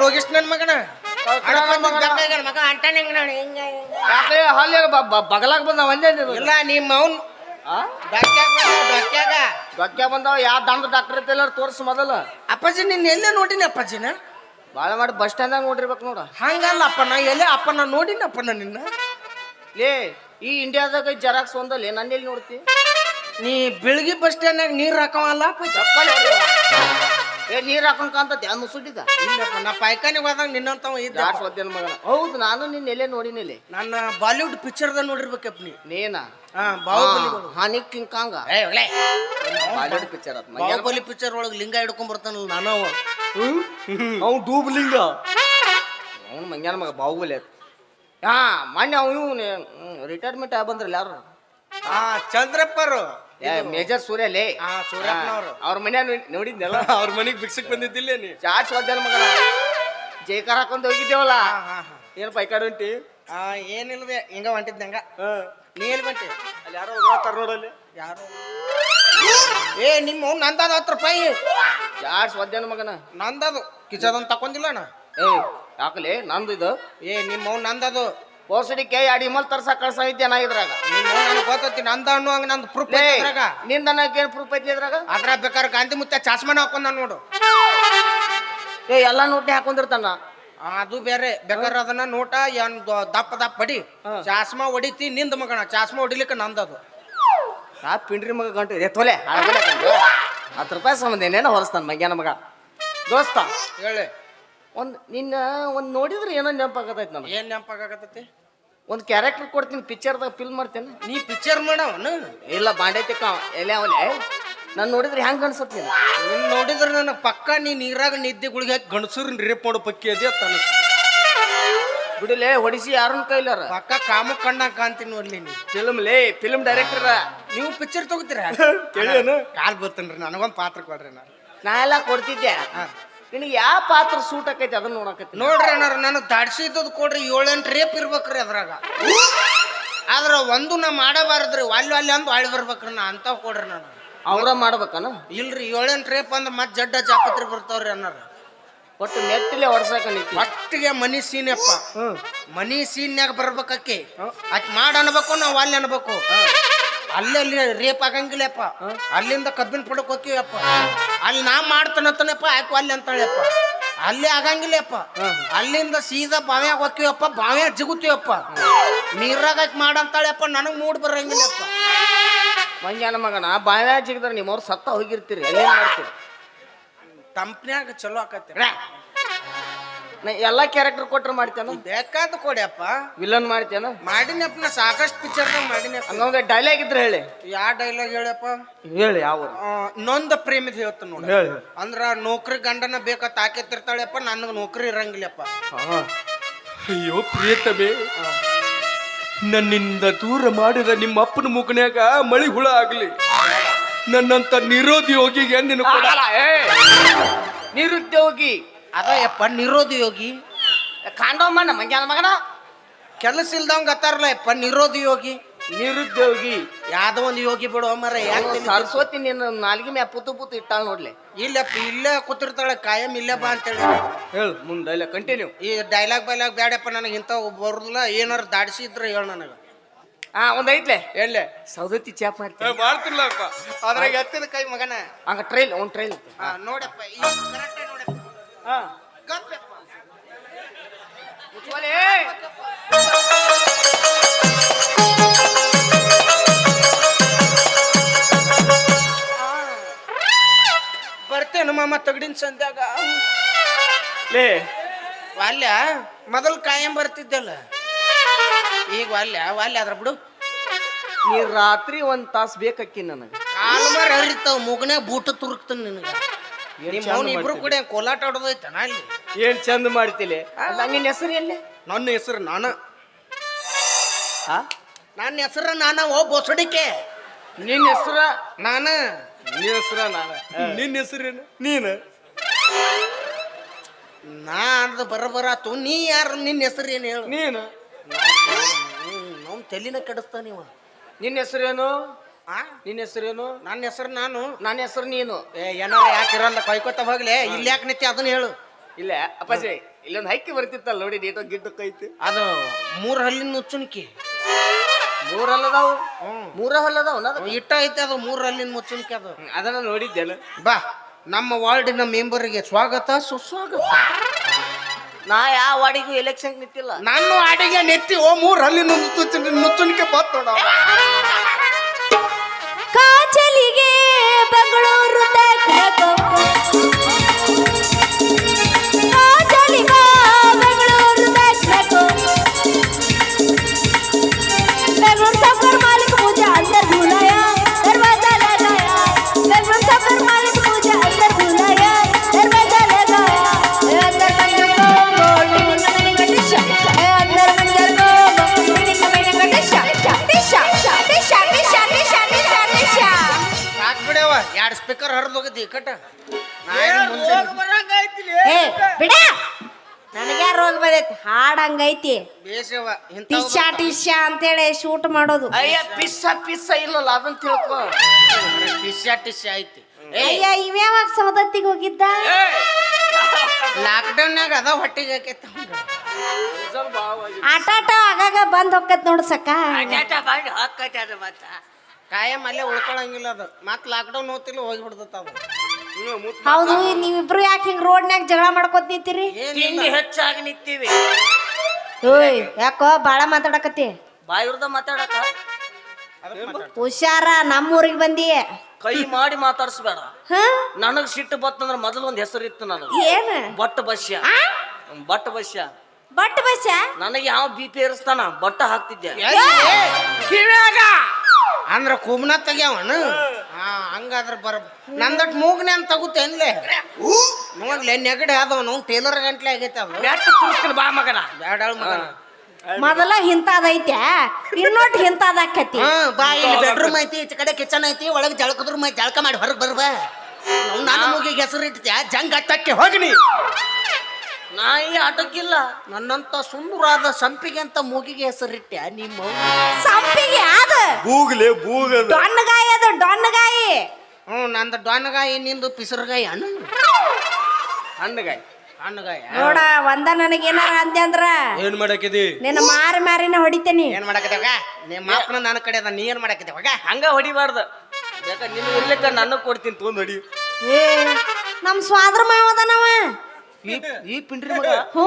ಹೋಗಿಸ್ ನನ್ ಮಗನ ಮಗ ಅಂಟಾನೆ ಹಾಲಿ ಬಗಲಾಗ ಬಂದ ಒಂದೇ ಇಲ್ಲ ನಿಮ್ಮ ಅವ್ನ್ ಡೊಕ್ಕ ಬಂದಾವ ಯಾವ ದಂಡ ಡಾಕ್ಟರ್ ಐತಿಲ್ಲ ತೋರ್ಸು ಮೊದಲ ಅಪ್ಪಾಜಿ ನಿನ್ನ ಎಲ್ಲೇ ನೋಡಿನಿ ಅಪ್ಪಾಜಿನ ಬಾಳ ಮಾಡಿ ಬಸ್ ಸ್ಟ್ಯಾಂಡ್ ನೋಡಿರ್ಬೇಕು ನೋಡ ಹಂಗಲ್ಲ ಅಪ್ಪನ ಎಲ್ಲೇ ಅಪ್ಪನ ನೋಡಿನ ಅಪ್ಪನ ನಿನ್ನ ಲೇ ಈ ಇಂಡಿಯಾದಾಗ ಜೆರಾಕ್ಸ್ ಒಂದಲ್ಲಿ ನನ್ನ ಎಲ್ಲಿ ನೋಡ್ತಿ ನೀ ಬೆಳಗ್ಗೆ ಬಸ್ ಸ್ಟ್ಯಾಂಡ್ನಾಗ ನೀರ್ ಹಾಕವಲ್ಲ ನೀರ್ ಹಾಕೊಂಡ್ ಧ್ಯಾನ ಸುಟ್ಟಿದ ಇಲ್ಲಪ್ಪ ನಾ ಪಾಯ್ಕಾನಿಗೆ ಹೋದಾಗ ನಿನ್ನಂತವ ಇದ್ದ ಮಗನ ಹೌದು ನಾನು ನಿನ್ನ ಎಲ್ಲೇ ನೋಡಿನಿಲ್ಲಿ ನನ್ನ ಬಾಲಿವುಡ್ ಪಿಕ್ಚರ್ದಾಗ ನೋಡಿರ್ಬೇಕಪ್ಪ ನೀನಾ ಬಾಹುಬಲಿ ಹಾನಿ King Kong Bollywood picture Baahubali picture ಒಳಗೆ ಲಿಂಗ ಹಿಡ್ಕೊಂಡ್ ಬರ್ತಾನಲ್ಲ ನಾನು ಅವ್ ಡೂಬ್ ಲಿಂಗ ಅವ್ನು ಮಂಗ್ಯಾನ ಮಗ ಬಾಹುಬಲಿ ಹಾ ಮೊನ್ನೆ ಅವ್ನು ರಿಟೈರ್ಮೆಂಟ್ ಆಗಿ ಬಂದ್ರಲ್ಲ ಯಾರು ಚಂದ್ರಪ್ಪರು ಮೇಜರ್ ಸೂರ್ಯಲೇ ಅವ್ರ ಮನೆ ನೋಡಿದ್ನಲ್ಲ ಅವ್ರ ಮನೆಗೆ ಭಿಕ್ಷಕ್ ಬಂದಿದ್ದಿಲ್ಲ ನೀ ಚಾರ್ಜ್ ಒದ್ದಾನ ಮಗನ ಜೈಕಾರ ಹಾಕೊಂಡ್ ಹೋಗಿದ್ದೇವಲ್ಲ ಏನ್ ಪೈಕಾಡ್ ಹೊಂಟಿ ಏನಿಲ್ವೇ ಹಿಂಗ ಹೊಂಟಿದ್ದಂಗ ನೀ ಎಲ್ಲಿ ಬಂಟಿ ಅಲ್ಲಿ ಯಾರೋ ಹೋಗ್ತಾರ ನೋಡಲ್ಲಿ ಯಾರು ನಿಮ್ಮ ನಂದದ 10 ರೂಪಾಯಿ ಚಾರ್ಜ್ ಒದ್ದಾನ ಮಗನ ನಂದದು ಕಿಚದನ್ ತಕೊಂಡಿಲ್ಲ ಅಣ್ಣ ಯಾಕಲೆ ನಂದು ಇದು ನಿಮ್ಮ ನಂದದು ಪೋಸಡಿಕೆ 2 ಇಮಲ್ ತರ್ಸಕ್ ಕಳ್ಸಿದ್ದೆ ನಾ ಇದ್ರಾಗ ನನಗೆ ಗೊತ್ತೈತಿ ನಂದ ಅನ್ನೋ ಹಂಗ ನಂದು ಪ್ರೂಫ್ ಇದ್ರಾಗ ನಿಂದ ಏನ್ ಪ್ರೂಫ್ ಐತಿ ಇದ್ರಾಗ ಅದ್ರಾಗ ಬೇಕಾದ್ರೆ ಗಾಂಧಿ ಮುತ್ತ ಚಾಸ್ಮಾನ ಹಾಕೊಂಡ ನೋಡು ಎಲ್ಲಾ ನೋಟ್ನಿ ಹಾಕೊಂಡಿರ್ತಾನ ಅದು ಬೇರೆ ಬೇಕಾದ್ರೆ ಅದನ್ನ ನೋಟ ಏನ್ ದಪ್ಪ ಬಡಿ ಚಾಸ್ಮಾ ಹೊಡಿತಿ ನಿಂದ ಮಗಣ ಚಾಸ್ಮಾ ಹೊಡಿಲಿಕ್ಕೆ ನಂದದು ಆ ಪಿಂಡ್ರಿ ಮಗ ಗಂಟು ಎತ್ತೋಲೆ 10 ರೂಪಾಯಿ ಸಂಬಂಧ ಏನೇನೋ ಹೊರಸ್ತಾನ ಮಗ್ಯಾನ ಮಗ ದೋಸ್ತ ಹೇಳಿ ನಿನ್ನ ನೋಡಿದ್ರೆ ಏನೋ ನೆನಪಾಗತೈತಿ ನನಗೆ ಏನ್ ನೆನಪಾಗತೈತಿ ಒಂದು ಕ್ಯಾರೆಕ್ಟರ್ ಕೊಡ್ತೀನಿ ಪಿಕ್ಚರ್ದಾಗ ಫಿಲ್ಮ್ ಮಾಡ್ತೇನೆ ನೀ ಪಿಕ್ಚರ್ ಮಾಡವನು ಇಲ್ಲ ಬಾಂಡೈತಿ ಎಲೆ ಅವಲೆ ನಾನು ನೋಡಿದ್ರೆ ಹೆಂಗ್ ಅನ್ಸತ್ ನೀನ್ ನೋಡಿದ್ರೆ ನನಗೆ ಪಕ್ಕ ನೀ ನೀರಾಗ ನಿದ್ದೆ ಗುಳಿಗೆ ಹಾಕಿ ಗಣಸೂರಿನ ರೇಪ್ ಮಾಡೋ ಪಕ್ಕಿ ಅದೇ ಅನಿಸ್ ಬಿಡಿಲೆ ಹೊಡಿಸಿ ಯಾರನ್ನ ಕೈಲಾರ ಪಕ್ಕ ಕಾಮ ಕಣ್ಣಾಗ ಕಾಣ್ತೀನಿ ಅಲ್ಲಿ ನೀ ಫಿಲ್ಮ್ ಡೈರೆಕ್ಟರ್ ನೀವು ಪಿಕ್ಚರ್ ತಗೋತೀರಾ ಕಾಲ್ ಬರ್ತೇನ್ರಿ ನನಗೊಂದು ಪಾತ್ರ ಕೊಡ್ರಿ ನಾ ಎಲ್ಲ ಕೊಡ್ತಿದ್ದೆ ನಿನಗೆ ಯಾವ ಪಾತ್ರ ಸೂಟ್ ಆಕೈತಿ ಅದನ್ನ ನೋಡಕೈತಿ ನೋಡ್ರಿ ಅಣ್ಣಾರ ನನಗೆ ದಾಡ್ಸಿದ್ದದು ಕೊಡ್ರಿ 7-8 ರೇಪ್ ಇರ್ಬೇಕ್ರಿ ಅದ್ರಾಗ ಆದ್ರ ಒಂದು ನಾ ಮಾಡಬಾರದ್ರಿ ಅಲ್ಲಿ ಅಂದು ಆಳಿ ಬರ್ಬೇಕ್ರಿ ನಾ ಅಂತಾವ್ ಕೊಡ್ರಿ ನಾನು ಅವ್ರ ಮಾಡ್ಬೇಕನ ಇಲ್ರಿ 7-8 ರೇಪ್ ಅಂದ್ರೆ ಮತ್ತೆ ಜಡ್ಡ ಜಾಪತ್ರಿ ಬರ್ತಾವ್ರಿ ಅಣ್ಣಾರ ಒಟ್ಟು ನೆಟ್ಟಿಲೆ ಹೊಡ್ಸಕ ಒಟ್ಟಿಗೆ ಮನಿ ಸೀನಪ್ಪ ಮನಿ ಸೀನ್ಯಾಗ ಬರ್ಬೇಕಿ ಆಕೆ ಮಾಡ ಅನ್ಬೇಕು ನಾವು ಅಲ್ಲಿ ಅನ್ಬೇಕು ಅಲ್ಲಿ ರೇಪ್ ಆಗಂಗಿಲ್ಲಪ್ಪ ಅಲ್ಲಿಂದ ಕಬ್ಬಿನ ಪುಡಕ್ ಹೋಗ್ತೀವಪ್ಪ ಅಲ್ಲಿ ನಾ ಮಾಡ್ತಾನತ್ತನಪ್ಪ ಆಯ್ತು ಅಲ್ಲಿ ಅಂತಾಳೆಪ್ಪ ಅಲ್ಲಿ ಆಗಂಗಿಲ್ಲಪ್ಪ ಅಲ್ಲಿಂದ ಸೀದಾ ಬಾವ್ಯಾಗ ಹೋಗ್ತೀವಪ್ಪ ಬಾವ್ಯಾಗ ಜಿಗುತ್ತೀವಪ್ಪ ನೀರಾಗ ಮಾಡಂತಾಳೆಪ್ಪ ನನಗ್ ಮೂಡ್ ಬರಂಗಿಲ್ಲಪ್ಪ ಮಂಗ್ಯಾನ ಮಗನ ಬಾವ್ಯಾಗ ಜಿಗಿದ್ರೆ ನಿಮ್ಮವ್ರು ಸತ್ತ ಹೋಗಿರ್ತೀರಿ ಅಲ್ಲೇನ್ ಮಾಡ್ತೀರಿ ತಂಪ್ನ್ಯಾಗ ಚಲೋ ಆಕತಿ ನಾ ಎಲ್ಲಾ ಕ್ಯಾರೆಕ್ಟರ್ ಕೊಟ್ರೆ ಮಾಡ್ತೇನ ಬೇಕಾದ ಕೊಡ್ಯಪ್ಪ ವಿಲನ್ ಮಾಡ್ತೇನ ಮಾಡಿನಪ್ಪ ನಾ ಸಾಕಷ್ಟು ಪಿಕ್ಚರ್ನಾಗ ಮಾಡಿನಪ್ಪ ಹಂಗ ಡೈಲಾಗ್ ಇದ್ರೆ ಹೇಳಿ ಯಾವ ಡೈಲಾಗ್ ಹೇಳಪ್ಪ ಹೇಳಿ ಯಾವ ನೊಂದ ಪ್ರೇಮಿದ ಹೇಳ್ತ ನೋಡಿ ಹೇಳಿ ಅಂದ್ರ ನೌಕರಿ ಗಂಡನ ಬೇಕತ್ ಹಾಕಿರ್ತಾಳೆಪ್ಪ ನನಗೆ ನೌಕರಿ ಇರಂಗಿಲ್ಲಪ್ಪ ಅಯ್ಯೋ ಪ್ರಿಯತಮೆ ನನ್ನಿಂದ ದೂರ ಮಾಡಿದ ನಿಮ್ಮ ಅಪ್ಪನ ಮುಖನ್ಯಾಗ ಮಳಿ ಹುಳ ಆಗ್ಲಿ ನನ್ನಂತ ನಿರುದ್ಯೋಗಿಗೆ ನಿನ್ನ ನಿರುದ್ಯೋಗಿ ಅದಯಪ್ಪ ನಿರೋಧಯೋಗಿ ಕಾಂಡವಮ್ಮನ ಮಂಗ್ಯಾನ ಮಗನ ಕೆಲಸ ಇಲ್ದವಂಗ ಅತ್ತಾರಲ್ಲ ಯಪ್ಪ ನಿರೋಧಯೋಗಿ ನಿರುದ್ಯೋಗಿ ಯಾವ್ದೋ ಒಂದು ಯೋಗಿ ಬಿಡು ಮರ ಯಾಕೆ ಸರಸ್ವತಿ ನಿನ್ನ ನಾಲ್ಗಿ ಮ್ಯಾ ಪುತ್ತು ಇಟ್ಟಾಳ ನೋಡ್ಲಿ ಇಲ್ಲಪ್ಪ ಇಲ್ಲೇ ಕೂತಿರ್ತಾಳೆ ಕಾಯಂ ಇಲ್ಲೇ ಬಾ ಅಂತೇಳಿ ಹೇಳು ಮುಂದೆ ಇಲ್ಲ ಕಂಟಿನ್ಯೂ ಈ ಡೈಲಾಗ್ ಬೈಲಾಗ್ ಬೇಡಪ್ಪ ನನಗೆ ಇಂಥ ಬರೋದಿಲ್ಲ ಏನಾರು ದಾಡ್ಸಿ ಇದ್ರೆ ಹೇಳ ನನಗೆ ಒಂದ್ ಐತ್ಲೆ ಎಲ್ಲೇ ಸೌದತ್ತಿ ಚಾಪ್ ಮಾಡ್ತೀನಿ ಮಾಡ್ತಿಲ್ಲಪ್ಪ ಅದ್ರಾಗ ಎತ್ತಿದ ಕೈ ಮಗನ ಹಂಗ ಟ್ರೈಲ್ ಒಂದು ಟ್ರೈಲ್ ನೋಡಪ್ಪ ಕರೆಕ್ಟ್ ನೋಡಪ್ಪ ಗಪ್ಪಪ್ಪ ಬರ್ತೇನು ಮಾಮ ತಗಡಿನ ಸಂಧ್ಯಾಗ ಲೇ ವಾಲ್ಯ ಮೊದಲು ಕಾಯಂ ಬರ್ತಿದ್ದಲ್ಲ ಈಗ ವಾಲ್ಯ ಅದ್ರ ಬಿಡು ನೀ ರಾತ್ರಿ 1 ತಾಸು ಬೇಕಕ್ಕಿ ನನಗೆ ಕಾಲ್ಮಾರ ಹರಿತಾವ ಮುಗನೆ ಬೂಟ ತುರುಕ್ತಾನ ನಿನಗೆ ನಿಮ್ಮ ಇಬ್ರು ಕೂಡ ಕೋಲಾಟ ಆಡೋದೈತನ ಅಲ್ಲಿ ಏನ್ ಚಂದ ಮಾಡ್ತಿಲೆ ನಿನ್ನ ಹೆಸರು ಎಲ್ಲಿ ನನ್ನ ಹೆಸರು ನನ್ನ ಹೆಸರು ಓ ಬೋಸಡಿಕೆ ನಿನ್ನ ಹೆಸರ ನಾನು ನಿನ್ನ ಹೆಸರ ನಾನು ನಿನ್ನ ಹೆಸರೇನು ನೀನು ನಾ ಅಂದ ಬರಬರಾತು ನೀ ಯಾರು ನಿನ್ನ ಹೆಸರು ಏನು ಹೇಳು ನೀನು ನಾವು ತಲೆನ ಕೆಡಿಸ್ತಾ ನೀವ ನಿನ್ನ ಹೆಸರೇನು ನಿನ್ನ ಹೆಸರೇನು ನನ್ನ ಹೆಸರು ನಾನು ನನ್ನ ಹೆಸರು ನೀನು ಏನಾರ ಯಾಕೆ ಇರಲ್ಲ ಕೈಕೋತ ಹೋಗ್ಲೆ ಇಲ್ಲಿ ಯಾಕೆ ನಿತ್ಯ ಅದನ್ನ ಹೇಳು ಇಲ್ಲ ಅಪ್ಪಾಜಿ ಇಲ್ಲೊಂದು ಹಕ್ಕಿ ಬರ್ತಿತ್ತಲ್ಲ ನೋಡಿ ನೀಟೋ ಗಿಡ್ಡಕ್ಕೆ ಐತಿ ಅದು 3 ಹಲ್ಲಿನ ಮುಚ್ಚುಣಿಕೆ. 3 ಹಲ್ಲದಾವು 3 ಹಲ್ಲದಾವು ಇಟ್ಟ ಐತೆ ಅದು 3 ಹಲ್ಲಿನ ಮುಚ್ಚುಣಿಕೆ ಅದು. ಅದನ್ನ ನೋಡಿದ್ದೇನೆ. ಬಾ ನಮ್ಮ ವಾರ್ಡಿನ ಮೆಂಬರ್ಗೆ ಸ್ವಾಗತ ಸುಸ್ವಾಗತ. ನಾ ಯಾವ ವಾರ್ಡಿಗೂ ಎಲೆಕ್ಷನ್ ನಿಂತಿಲ್ಲ. ನಾನು ವಾರ್ಡಿಗೆ ನೆತ್ತಿ 3 ಹಲ್ಲಿನ ಮುಚ್ಚುಣಿಕೆ ಬತ್ ನೋಡ. ಕಾಚಲಿಗೆ ಬೆಂಗಳೂರು ಕಾಚಲಿಗ ಬೆಂಗಳೂರು बेंगलोर सफर मालिक मुझे अंदर बुलाया दरवाजा लगाया बेंगलोर सफर मालिक मुझे अंदर बुलाया दरवाजा लगाया अंदर मंजर को टिंग टिंग टिशा अंदर मंजर को टिंग टिंग टिशा टिशा टिशा टिशा टिशा टिशा टिशा ಸಾಕ್ ಬಿಡವ 2 ಸ್ಪೀಕರ್ ಹರಿದು ಹೋಗಿದ್ದಿ ಕಟ. ಏ ಬಿಡ ನನಗೆ ರೋಗ ಬಂದೈತಿ ಹಾಡ್ ಹಂಗೈತಿ ಬೇಸವ ಟಿಶಾ ಟಿಶಾ ಅಂತೇಳಿ ಶೂಟ್ ಮಾಡೋದು. ಅಯ್ಯ ಪಿಸ್ಸ ಇಲ್ಲಲ್ಲ ಅದನ್ನ ತಿಳ್ಕೊ. ಟಿಸ್ಯಾ ಐತಿ. ಅಯ್ಯ ಇವ್ಯಾವಾಗ ಸವದತ್ತಿಗೆ ಹೋಗಿದ್ದ ಲಾಕ್ಡೌನ್ಯಾಗ ಅದ ಹೊಟ್ಟಿಗೆ ಹಾಕೈತಿ. ಆಟ ಆಗಾಗ ಬಂದ್ ಹೊಕ್ಕತ್ ನೋಡ್ ಸಕ್ಕ. ಕಾಯಂ ಅಲ್ಲೇ ಉಳ್ಕೊಳಂಗಿಲ್ಲ ಅದು. ಮತ್ ಲಾಕ್ಡೌನ್ ಹೋಗ್ತಿಲ್ಲ ಹೋಗಿಬಿಡ್ತದ ಅದು. ಹೌದು ನೀವಿಬ್ರು ಯಾಕೆ ಹಿಂಗ್ ರೋಡ್ನ್ಯಾಗ ಜಗಳ ಮಾಡ್ಕೊತ ನಿಂತೀರಿ? ತಿಂಡಿ ಹೆಚ್ಚಾಗಿ ನಿಂತೀವಿ. ಓಯ್ ಯಾಕೋ ಬಾಳ ಮಾತಾಡಕತ್ತಿ. ಬಾಯಿರ್ದ ಮಾತಾಡಕ ಹುಷಾರ ನಮ್ಮೂರಿಗೆ ಬಂದಿ. ಕೈ ಮಾಡಿ ಮಾತಾಡ್ಸ್ಬೇಡ. ಹ ನನಗ್ ಸಿಟ್ಟು ಬತ್ತಂದ್ರ ಮೊದಲು ಒಂದ್ ಹೆಸರು ಇತ್ತು ನನಗೆ. ಏನ but Basya. But Basya. But bus ನನಗೆ ಯಾವ BP ಏರಿಸ್ತಾನ ಬಟ್ಟ ಹಾಕ್ತಿದ್ದೆ ಕಿವ್ಯಾಗ ಅಂದ್ರ ಕುಬ್ನ ತೆಗ್ಯಾವನು. ಹಂಗಾದ್ರ ಬರ ನಂದಟ್ ಮೂಗ್ನೆ ಅಂತ ತಗುತ್ತೇನ್ಲೆ ನೋಡ್ಲೆ ನೆಗಡಿ ಆದವನು ಟೇಲರ್ ಗಂಟ್ಲೆ ಆಗೈತೆ ಅದು. ಬ್ಯಾಟ್ ತುರ್ತೀನಿ ಬಾ ಮಗನ. ಬ್ಯಾಡಾಳ ಮಗನ. ಮೊದಲ ಹಿಂತಾದೈತೆ ಇನ್ನೊಟ್ಟು ಹಿಂತಾದಕ್ಕತಿ. ಬಾ ಇಲ್ಲಿ ಬೆಡ್ರೂಮ್ ಐತಿ ಈಚೆ ಕಡೆ ಕಿಚನ್ ಐತಿ ಒಳಗೆ ಜಳಕದ್ರ ಜಳಕ ಮಾಡಿ ಹೊರಗೆ ಬರ್ಬಾ. ನನ್ನ ಮೂಗಿಗೆ ಹೆಸರು ಇಡ್ತೀಯ ಜಂಗ್ ಹತ್ತಕ್ಕೆ ಹೋಗಿನಿ. ನಾಯಿ ಆಟಕ್ಕಿಲ್ಲ. ನನ್ನಂತ ಸುಂದರಾದ ಸಂಪಿಗೆ ಅಂತ ಮೂಗಿಗೆ ಹೆಸರಿಟ್ಟ್ಯಾ ನಿಮ್ಮ ಸಂಪಿಗೆ ಅದ ಬೂಗ್ಲೆ ಬೂಗದ ಡೊಣ್ಣಗಾಯಿ ಅದು ಡೊಣ್ಣಗಾಯಿ. ನಂದು ಡೊಣ್ಣಗಾಯಿ ನಿಂದು ಪಿಸರ್ಗಾಯಿ ಅಣ್ಣ. ಹಣ್ಣಗಾಯಿ ಹಣ್ಣಗಾಯಿ ನೋಡ ಒಂದ ನನಗೇನಾರ ಅಂದೆ ಅಂದ್ರ ಏನ್ ಮಾಡಾಕಿದಿ? ನಿನ್ನ ಮಾರಿನ ಹೊಡಿತೇನಿ. ಏನ್ ಮಾಡಕತ್ತೇವಾಗ ನಿಮ್ಮ ಮಾಪನ ನನ್ನ ಕಡೆ ಅದ. ನೀ ಏನ್ ಮಾಡಕತ್ತೇವಾಗ? ಹಂಗ ಹೊಡಿಬಾರ್ದು. ಯಾಕ ನಿನ್ನ ಇರ್ಲಿಕ್ಕ ನನ್ನ ಕೊಡ್ತೀನಿ ತೊಂದ್ ಹೊಡಿ. ಏ ನಮ್ ಸ್ವಾದ್ರ ಮಾವದನವ. ಈ ಪಿಂಡ್ರಿ ಮಗ ಹ್ಞೂ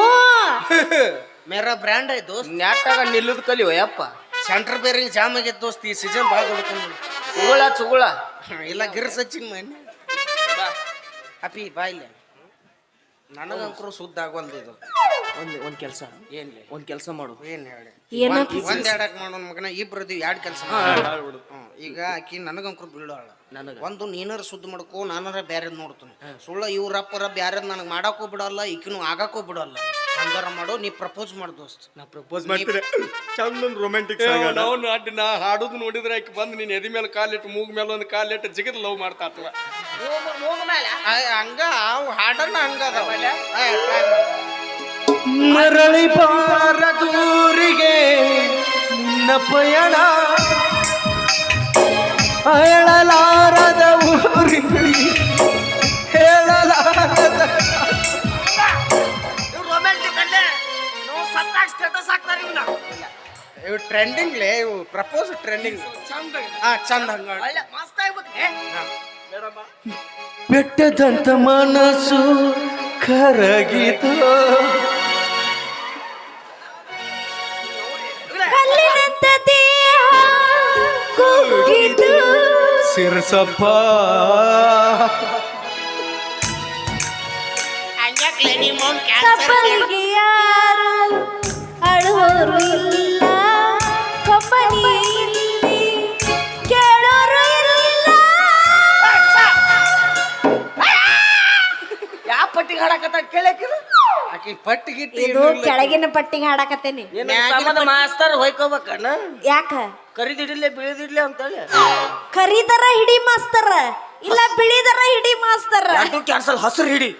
ಮೇರಾ ಬ್ರ್ಯಾಂಡ್ ಐ ದೋಸ್ತ್. ನ್ಯಾಟಾಗ ನಿಲ್ಲುದು ಕಲಿಯೋ ಯಪ್ಪ. ಸೆಂಟರ್ ಬೇರಿಂಗ್ ಜಾಮ್ ಆಗೈತೆ ದೋಸ್ತ್. ಈ ಸೀಸನ್ ಭಾಳ ಹೊಡ್ಕೊಂಡು ಚುಗುಳ ಇಲ್ಲ ಗಿರ್ ಸಚಿನ್ ಮನೆ ಅಪಿ ಬಾಯ್ಲೆ. ನನಗಂಕರು ಸುದ್ದ ಆಗವಲ್ದು ಇದು. ಒಂದ್ ಕೆಲಸ ಏನ್ಲಿ ಒಂದ್ ಕೆಲಸ ಮಾಡು. ಏನ್ ಹೇಳಿ ಏನಪ್ಪ ಒಂದ್ ಎರಡಕ್ ಮಾಡೋನ್ ಮಗನ. ಇಬ್ರದು 2 ಕೆಲಸ. ಈಗ ಆಕಿ ನನಗಂಕರು ಬೀಳಾಳ. ಒಂದು ನೀನಾರ ಸುದ್ದ ಮಾಡ್ಕೋ, ನಾನಾರ ಬ್ಯಾರೆದ್ ನೋಡ್ತೀನಿ. ಸುಳ್ಳ ಇವ್ರಪ್ಪರ ಬ್ಯಾರೆದ್ ನನಗೆ ಮಾಡಕ್ಕೂ ಬಿಡಲ್ಲ, ಈಕಿನೂ ಆಗಕ್ಕೂ ಬಿಡಲ್ಲ. ಹಂಗಾರ ಮಾಡು, ನೀ ಪ್ರಪೋಸ್ ಮಾಡು ದೋಸ್ತ್. ನಾ ಪ್ರಪೋಸ್ ಮಾಡ್ತೀರ ಚಂದನ್ ರೊಮ್ಯಾಂಟಿಕ್ ನಾವು ಅಡ್ಡಿ ನಾ ಹಾಡುದು ನೋಡಿದ್ರೆ ಆಕಿ ಬಂದು ನೀನ್ ಎದಿ ಮೇಲೆ ಕಾಲಿಟ್ಟು ಮೂಗ್ ಮೇಲೆ ಒಂದು ಕಾಲಿಟ್ಟು ಜಿಗದ್ ಲವ್ ಮಾಡ್ತಾ ಅಥವಾ ಹಂಗ ಹಾಡನ್ನ ಹಂಗದ. ಮರಳಿ ಬಾರದೂರಿಗೆ ನಿನ್ನ ಪಯಣ ಹೇಳಲಾರದ ಊರಿಗೆ ಹೇಳಲಾರದ ಇವು ಟ್ರೆಂಡಿಂಗ್ಲೇ, ಇವು ಪ್ರಪೋಸ್ ಟ್ರೆಂಡಿಂಗ್. ಚಂದ ಹಂಗ ಬೆಟ್ಟದಂತ ಮನಸ್ಸು ಕರಗಿತು, ಕಲ್ಲಿನಂತ ದೇಹ ಕುಗ್ಗಿತು. ಸಿರಸಪ್ಪ ಕಪ್ಪಲಿಗೆ ಯಾರು ಅಳುವರು ಇಲ್ಲ, ಕಪ್ಪಲಿ ಇಲ್ಲಿ ಕೇಳೋರು ಇಲ್ಲ. ಯಾವ ಪಟ್ಟಿಗೆ ಹಾಡಕತ್ತ ಕೇಳಕಿಲ್ಲ. ಆಕಿ ಪಟ್ಟಿಗಿಟ್ಟಿ ಇದು ಕೆಳಗಿನ ಪಟ್ಟಿಗೆ ಹಾಡಕತ್ತೇನಿ. ಮಾಸ್ತರ್ ಹೊಯ್ಕೋಬೇಕಣ್ಣ. ಯಾಕ ಕರಿದಿಡ್ಲೆ ಬೀಳದಿಡ್ಲೆ ಅಂತೇಳಿ ಕರಿದರ ಹಿಡಿ ಮಾಸ್ತರ ಇಲ್ಲ ಬಿಳಿದರ ಹಿಡಿ ಮಾಸ್ತರ. ಎರಡು ಕ್ಯಾನ್ಸಲ್ ಹಸಿರು ಹಿಡಿ.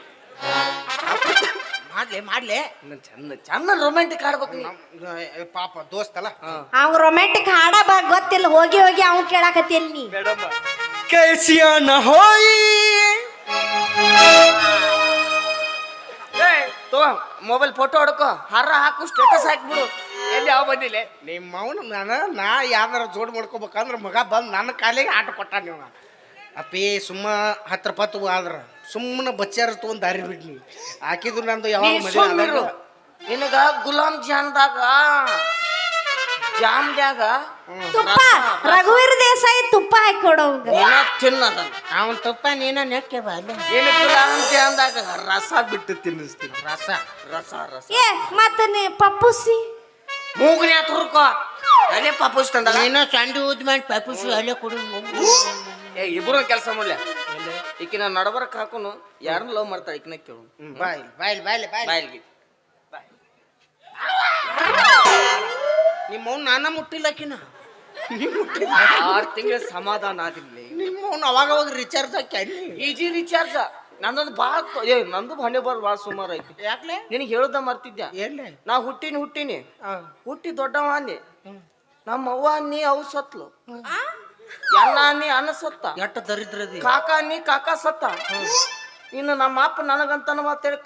ಮಾಡ್ಲೆ ಚಂದ ಚಂದ ರೊಮ್ಯಾಂಟಿಕ್ ಆಡ್ಬೇಕು. ಪಾಪ ದೋಸ್ತಲ್ಲ. ಅವ್ ರೊಮ್ಯಾಂಟಿಕ್ ಹಾಡ ಗೊತ್ತಿಲ್ಲ, ಹೋಗಿ ಹೋಗಿ ಅವ್ ಕೇಳಾಕತ್ತಿಲ್ ನೀ. कैसिया न होई ಮೊಬೈಲ್ ಫೋಟೋ ಹೊಡ್ಕೋ ಹರ ಹಾಕು ಸ್ಟೇಟಸ್ ಹಾಕ್ಬಿಡು ಎಲ್ಲಿ ಯಾವ ಬಂದಿಲ್ಲ ನಿಮ್ಮ ಅವನು ನಾ ಯಾವ್ದಾರ ಜೋಡ್ ಮಾಡ್ಕೋಬೇಕಂದ್ರೆ ಮಗ ಬಂದು ನನ್ನ ಕಾಲಿಗೆ ಆಟ ಕೊಟ್ಟ ನೀವು ಅಪ್ಪಿ ಸುಮ್ಮ 10-20 ಆದ್ರ ಸುಮ್ಮನೆ ಬಚ್ಚಾರ ತೊಗೊಂಡು ದಾರಿ ಬಿಡ್ನಿ ಹಾಕಿದ್ರು ನಂದು ಯಾವಾಗ ಮದುವೆ ನಿನಗ ಗುಲಾಬ್ ಜಾಮ್ದಾಗ ಜಾಮ್ದಾಗ ತುಪ್ಪ ರಘುವೀರ್ ದೇಸಾಯಿ ತುಪ್ಪ ಹಾಕಿ ಕೊಡೋಂಗ ತಿನ್ನದ ಅವನ್ ತುಪ್ಪ ನೀನ ನೆಕ್ಕೆ ಬಾಲೆ ಏನು ಗುಲಾಬ್ ಜಾಮ್ದಾಗ ರಸ ಬಿಟ್ಟು ತಿನ್ನಿಸ್ತೀನಿ ರಸ ರಸ ರಸ ಏ ಮತ್ತ ಪಪ್ಪುಸಿ ಮೂಗನ್ಯಾ ತುರ್ಕೋ ಅಲ್ಲೇ ಪಾಪುಸ್ ತಂದಾಗ ನೀನು ಸಂಡಿ ಊದ್ ಮಾಡಿ ಪಪ್ಪುಸು ಅಲ್ಲೇ ಕೊಡು ಏ ಇಬ್ರು ಕೆಲಸ ಮಾಡ್ಲ ಈಕಿನ ನಡಬರಕ್ ಹಾಕೋನು ಯಾರನ್ನ ಲವ್ ಮಾಡ್ತಾಳೆ ಈಕಿನ ಕೇಳು ಬಾಯ್ ಬಾಯ್ ಬಾಯ್ಲೆ ಬಾಯ್ ಬಾಯಿಗೆ ನಿಮ್ಮ ಅವ್ನು ನಾನ ಮುಟ್ಟಿಲ್ಲಕಿನ 6 ತಿಂಗಳ ಸಮಾಧಾನ ಆದಿಲ್ಲ ನಿಮ್ಮ ಅವ್ನು ಅವಾಗ ರಿಚಾರ್ಜ್ ಹಾಕಿ ಈಜಿ ರಿಚಾರ್ಜ್ ನಂದೊಂದು ಭಾಳ ನಂದು ಹಣೆ ಬರ್ ಭಾಳ ಸುಮಾರು ಐತಿ ಯಾಕ್ಲೆ ನಿನಗೆ ಹೇಳುದ ಮರ್ತಿದ್ದೆ ಏನ್ಲೆ ನಾ ಹುಟ್ಟಿನಿ ಹುಟ್ಟಿ ದೊಡ್ಡವ ಅನ್ನಿ ನಮ್ಮ ಅವ್ವ ಅನ್ನಿ ಅವು ಸತ್ಲು ಅಣ್ಣ ಅನ್ನಿ ಅನ್ನ ಸತ್ತ ಎಟ್ಟ ದರಿದ್ರದಿ ಕಾಕ ಅನ್ನಿ ಕಾಕ ಸತ್ತ ಇನ್ನು ನಮ್ಮ ಅಪ್ಪ ನನಗಂತನ ಮಾತೇಳಿ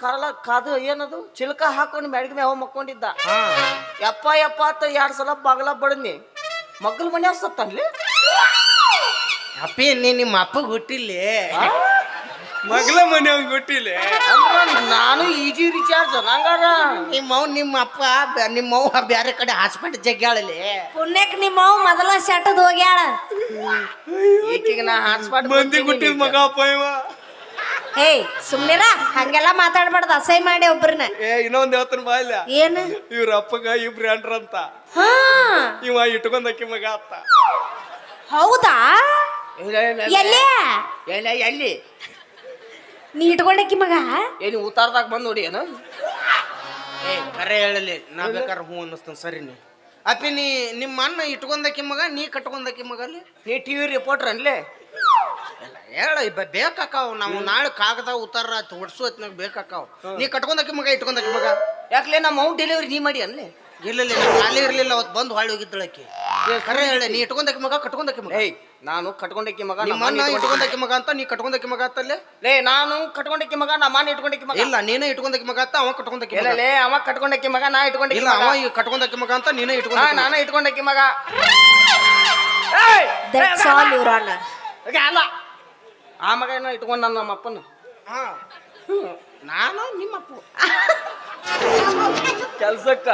ಕಾದು ಏನದು ಚಿಲ್ಕ ಹಾಕೊಂಡು ಮ್ಯಾಡಿಗೆ ಮೇವ ಮಕ್ಕೊಂಡಿದ್ದ ಯಪ್ಪ ಅಂತ 2 ಸಲ ಬಾಗಲ ಬಡದ್ನಿ ಮಗ್ಗಲ ಮನ್ಯಾಗ ಸತ್ತನ್ಲಿ ಅಪ್ಪಿ ನೀ ನಿಮ್ಮ ಅಪ್ಪಗೆ ಹುಟ್ಟಿಲ್ಲಿ ಮಗ್ಲ ಮನೆ ಅವ್ನ್ ಗೊತ್ತಿಲ್ಲ ಅಂದ್ರ ನಾನು ಈಜಿ ರಿಚಾರ್ಜ್ ನಂಗಾರ ನಿಮ್ಮ ಅಪ್ಪ ನಿಮ್ಮ ಅವ್ವ ಬ್ಯಾರೆ ಕಡೆ ಹಾಸ್ಪಿಟಲ್ ಜಗ್ಗಾಳಲಿ ಪುಣ್ಯಕ್ ನಿಮ್ಮವ್ ಮೊದಲ ಸೆಟದ್ ಹೋಗ್ಯಾಳ ಈಕಿಗೆ ನಾ ಹಾಸ್ಪಾಟ್ ಮಂದಿ ಹುಟ್ಟಿದ ಮಗ ಅಪ್ಪ ಇವ ಏಯ್ ಸುಮ್ನಿರ ಹಂಗೆಲ್ಲ ಮಾತಾಡ್ಬಾರ್ದು ಅಸಹ್ಯ ಮಾಡಿ ಒಬ್ರನ್ನ ಇನ್ನೊಂದ್ ಹೇಳ್ತಾನ ಬಾಯಿಲ್ಲ ಏನು ಇವ್ರ ಅಪ್ಪಗ ಇಬ್ರು ಅಂಟ್ರಂತ ಹಾ ಇವ ಇಟ್ಕೊಂಡಕ್ಕಿ ಮಗ ಅತ್ತ ಹೌದಾ ಎಲ್ಲೇ ಎಲ್ಲಿ ನೀ ಇಟ್ಕೊಂಡಕ್ಕಿ ಮಗ ಏನು ಉತ್ತಾರದಾಗ ಬಂದ್ ನೋಡಿ ಏನು ಏ ಕರೆ ಹೇಳಲಿ ನಾ ಬೇಕಾದ್ರೆ ಹ್ಞೂ ಅನ್ನಿಸ್ತಾನೆ ಸರಿ ನೀ ಅಪ್ಪಿ ನಿಮ್ಮ ಅಣ್ಣ ಇಟ್ಕೊಂಡಕ್ಕಿ ಮಗ ನೀ ಕಟ್ಕೊಂಡಕ್ಕಿ ಮಗ ಅಲ್ಲಿ ನೀ ಟಿವಿ ರಿಪೋರ್ಟರ್ ಅನ್ಲೇ ಹೇಳ ಬೇಕಾಕಾವ್ ನಾವು ನಾಳೆ ಕಾಗದ ಉತ್ತಾರ ಹೊಡ್ಸು ಹೊತ್ನಾಗ ಬೇಕಾಕಾವ್ ನೀ ಕಟ್ಕೊಂಡಕ್ಕಿ ಮಗ ಇಟ್ಕೊಂಡಕ್ಕಿ ಮಗ ಯಾಕಲೇ ನಮ್ಮ ಮೌಂಟ್ ಡೆಲಿವರಿ ನೀ ಮಾಡಿ ಅನ್ಲೇ ಇಲ್ಲ ಖಾಲಿ ಇರ್ಲಿಲ್ಲ ಅವತ್ತು ಬಂದು ಹೊಳ್ಳಿ ಹೋಗಿದ್ದಳಕ್ಕಿ ಕರೆ ಹೇಳಿ ನೀ ಇಟ್ಕೊಂಡಕ್ಕಿ ಮಗ ಕಟ್ಕೊಂಡಕ್ಕಿ ಮಗ ಏಯ್ ನಾನು ಕಟ್ಕೊಂಡಕ್ಕಿ ಮಗ ನಿಮ್ಮ ಅಣ್ಣ ಇಟ್ಕೊಂಡಕ್ಕಿ ಮಗ ಅಂತ ನೀ ಕಟ್ಕೊಂಡಕ್ಕಿ ಮಗ ಅಂತಲ್ಲೇ ಲೇ ನಾನು ಕಟ್ಕೊಂಡಕ್ಕಿ ಮಗ ನಮ್ಮ ಅಣ್ಣ ಇಟ್ಕೊಂಡಕ್ಕಿ ಮಗ ಇಲ್ಲ ನೀನೇ ಇಟ್ಕೊಂಡಕ್ಕಿ ಮಗ ಅಂತ ಅವ ಕಟ್ಕೊಂಡಕ್ಕಿ ಇಲ್ಲ ಲೇ ಅವ ಕಟ್ಕೊಂಡಕ್ಕಿ ಮಗ ನಾ ಇಟ್ಕೊಂಡಕ್ಕಿ ಇಲ್ಲ ಮಗ ಅವ ಈಗ ಕಟ್ಕೊಂಡಕ್ಕಿ ಮಗ ಅಂತ ನೀನೇ ಇಟ್ಕೊಂಡ ನಾನು ಇಟ್ಕೊಂಡಕ್ಕಿ ಮಗ ದಟ್ಸ್ ಆಲ್ ಯುವರ್ ಆನರ್ ಅಲ್ಲ ಆ ಮಗ ಏನೋ ಇಟ್ಕೊಂಡ ನಮ್ಮ ಅಪ್ಪನ ಹಾ ನಾನು ನಿಮ್ಮಪ್ಪ ಕೆಲ್ಸಕ್ಕ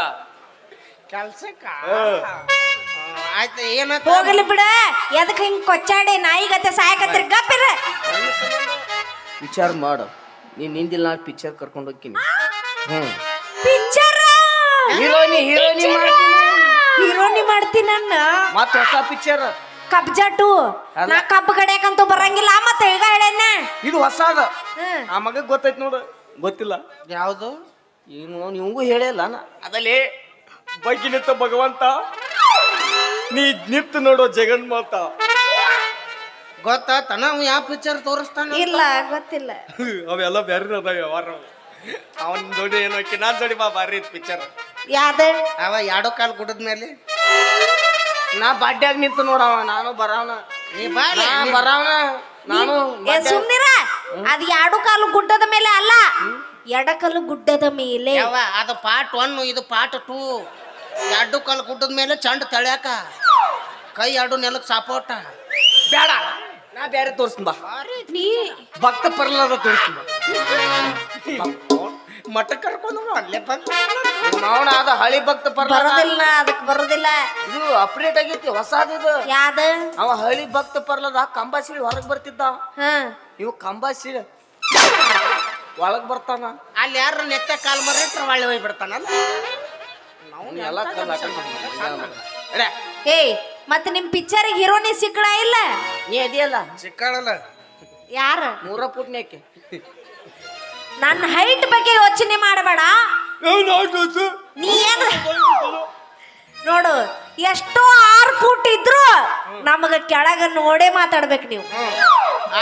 ಆಯ್ತು ಏನಾಯ್ತು ಹೋಗಲಿ ಬಿಡ ಎದಕ್ ಹಿಂಗ್ ಕೊಚ್ಚಾಡಿ ನಾಯಿಗತ್ತೆ ಸಾಯಕತ್ತಿರ ಗಪ್ಪಿರ ವಿಚಾರ ಮಾಡು ನೀನ್ ನಿಂದಿಲ್ಲ ನಾ ಪಿಕ್ಚರ್ ಕರ್ಕೊಂಡು ಹೋಗ್ತೀನಿ ಪಿಕ್ಚರ್ ಹೀರೋಯಿನಿ ಹೀರೋನಿ ಮಾಡ್ತೀನಿ ನನ್ನ ಮತ್ತ ಹೊಸ ಪಿಕ್ಚರ್ ಕಬ್ಜಾ 2 ನಾ ಕಬ್ಬು ಕಡೆಯಕಂತೂ ಬರಂಗಿಲ್ಲ ಮತ್ತೆ ಈಗ ಹೇಳೇನ ಇದು ಹೊಸಾದ ಆ ಮಗ ಗೊತ್ತೈತಿ ನೋಡು ಗೊತ್ತಿಲ್ಲ ಯಾವುದು ಏನು ನಿಮಗೂ ಹೇಳಿಲ್ಲ ಅದಲ್ಲೇ ಬಗ್ಗೆ ನಿಂತ ಭಗವಂತ ನೀ ನಿಂತು ನೋಡೋ ಜಗನ್ಮಾತ ಗೊತ್ತಾತ ನಾವು ಯಾವ ಪಿಕ್ಚರ್ ತೋರಿಸ್ತಾನ ಇಲ್ಲ ಗೊತ್ತಿಲ್ಲ ಅವೆಲ್ಲ ಬ್ಯಾರೆ ಅದ ವ್ಯವಹಾರ ಅವನ್ ಜೋಡಿ ಏನೋ ನಾನ್ ಜೋಡಿ ಬಾ ಬಾರಿ ಪಿಕ್ಚರ್ ಯಾವ್ದ ಅವ ಎರಡೋ ಕಾಲ್ ಗುಡದ ಮೇಲೆ ನಾ ಬಾಡ್ಯಾಗ ನಿಂತು ನೋಡವ ನಾನು ಬರವನ ಬರವನ ನಾನು ಸುಮ್ನಿರ ಅದ್ ಎರಡು ಕಾಲು ಗುಡ್ಡದ ಮೇಲೆ ಅಲ್ಲ ಎಡಕಲ್ಲು ಗುಡ್ಡದ ಮೇಲೆ ಯಾವ ಅದು ಪಾರ್ಟ್ 1 ಇದು ಪಾರ್ಟ್ 2 ಎರಡು ಕಾಲ್ ಗುಡ್ಡದ ಮೇಲೆ ಚಂಡ ತಳ್ಯಾಕ ಕೈ ಎರಡು ನೆಲಕ್ಕೆ ಸಪೋರ್ಟ ಬೇಡ ನಾ ಬೇರೆ ತೋರಿಸ್ತೀನಿ ಬಾ ನೀ ಭಕ್ತ ಪರ್ಲದ ತೋರಿಸ್ತೀನಿ ಮಠ ಕರ್ಕೊಂಡು ಅಲ್ಲೇ ಬಂದು ಮಾವನ ಅದ ಹಳಿ ಭಕ್ತ ಪರ್ಲ ಬರೋದಿಲ್ಲ ಅದಕ್ಕೆ ಬರೋದಿಲ್ಲ ಇದು ಅಪ್ಡೇಟ್ ಆಗೈತಿ ಹೊಸಾದ ಇದು ಯಾವ್ದ ಅವ ಹಳಿ ಭಕ್ತ ಪರ್ಲದ ಕಂಬ ಸೀಳಿ ಹೊರಗ್ ಬರ್ತಿದ್ದ ಹಾ ಇವು ಕಂಬ ಸೀಳಿ ಒಳಗ್ ಬರ್ತಾನ ಅಲ್ಲಿ ಯಾರು ನೆತ್ತ ಕಾಲ್ ಮರಿಟ್ರೆ ಒಳ್ಳೆ ಹೋಗಿ ಬಿಡ್ತಾನಲ್ಲ ಎಲ್ಲ ಏಯ್ ಮತ್ತೆ ನಿಮ್ ಪಿಕ್ಚರ್ ಹೀರೋನಿ ಸಿಕ್ಕಳ ಇಲ್ಲ ನೀ ಅದಿಯಲ್ಲ ಸಿಕ್ಕಾಳಲ್ಲ ಯಾರ 3 ಫುಟ್ನೇಕೆ ನನ್ನ ಹೈಟ್ ಬಗ್ಗೆ ಯೋಚನೆ ಮಾಡಬೇಡ ನೀ ಏನು ನೋಡು ಎಷ್ಟೋ 6 ಫೂಟ್ ಇದ್ರು ನಮಗ ಕೆಳಗ ನೋಡೇ ಮಾತಾಡ್ಬೇಕು ನೀವು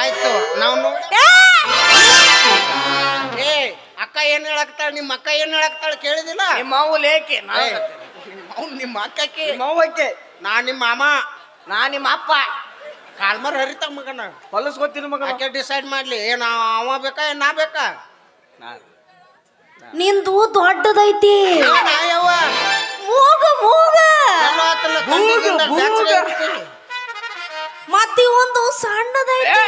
ಆಯ್ತು ನಾವು ಏ ಅಕ್ಕ ಏನ್ ಹೇಳಕ್ತಾಳ ನಿಮ್ಮ ಅಕ್ಕ ಏನ್ ಹೇಳಕ್ತಾಳ ಕೇಳಿದಿಲ್ಲ ನಿಮ್ಮ ಮಾವು ಲೇಕೆ ನಿಮ್ಮ ಅಕ್ಕಕ್ಕೆ ಮಾವಕ್ಕೆ ನಾ ನಿಮ್ಮ ಮಾಮ ನಾ ನಿಮ್ಮ ಅಪ್ಪ ಕಾಲ್ಮರ್ ಹರಿತಾವ ಮಗನ ಹೊಲಸ್ ಗೊತ್ತಿಲ್ಲ ಮಗ ಆಕೆ ಡಿಸೈಡ್ ಮಾಡ್ಲಿ ಏನ ಅವ ಬೇಕಾ ಏನ್ ನಾ ಬೇಕಾ ನಿಂದು ದೊಡ್ಡದೈತಿ ಯವ್ವ ಮೂಗ ಮೂಗ ಚಲೋ ಆತಲ್ಲ, ತಂಗಿಗಿಂತ ಬೆಚ್ಚಗೆ ಇರ್ತಿ. ಮತ್ತೆ ಒಂದು ಸಣ್ಣದೈತಿ